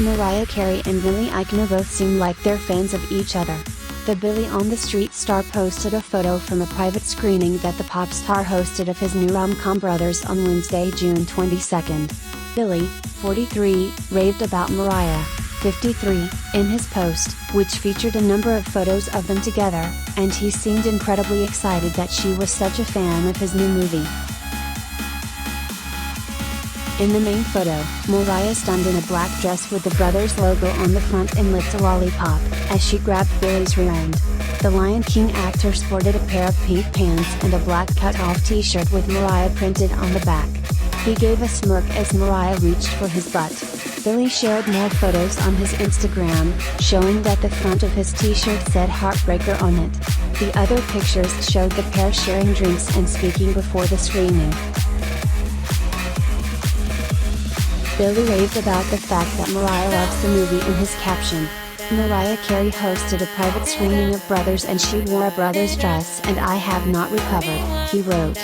Mariah Carey and Billy Eichner both seem like they're fans of each other. The Billy on the Street star posted a photo from a private screening that the pop star hosted of his new rom-com Brothers on Wednesday, June 22nd. Billy, 43, raved about Mariah, 53, in his post, which featured a number of photos of them together, and he seemed incredibly excited that she was such a fan of his new movie. In the main photo, Mariah donned in a black dress with the Brothers logo on the front and licked a lollipop, as she grabbed Billy's rear end. The Lion King actor sported a pair of pink pants and a black cut-off t-shirt with Mariah printed on the back. He gave a smirk as Mariah reached for his butt. Billy shared more photos on his Instagram, showing that the front of his t-shirt said Heartbreaker on it. The other pictures showed the pair sharing drinks and speaking before the screening. Billy raved about the fact that Mariah loves the movie in his caption. Mariah Carey hosted a private screening of Brothers and she wore a Brothers dress and I have not recovered, he wrote.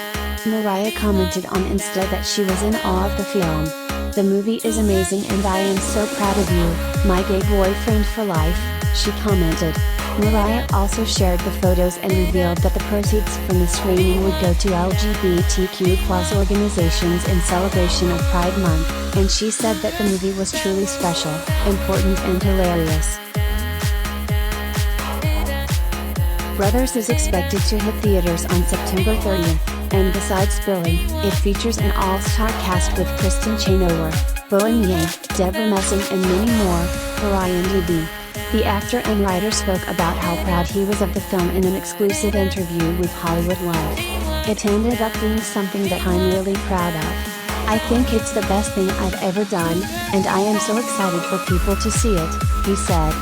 Mariah commented on Insta that she was in awe of the film. The movie is amazing and I am so proud of you, my gay boyfriend for life, she commented. Mariah also shared the photos and revealed that the proceeds from the screening would go to LGBTQ+ organizations in celebration of Pride Month, and she said that the movie was truly special, important and hilarious. Brothers is expected to hit theaters on September 30th, and besides Billy, it features an all-star cast with Kristen Chenoweth, Bowen Yang, Deborah Messing and many more, per IMDb. The actor and writer spoke about how proud he was of the film in an exclusive interview with Hollywood Life. It ended up being something that I'm really proud of. I think it's the best thing I've ever done, and I am so excited for people to see it, he said.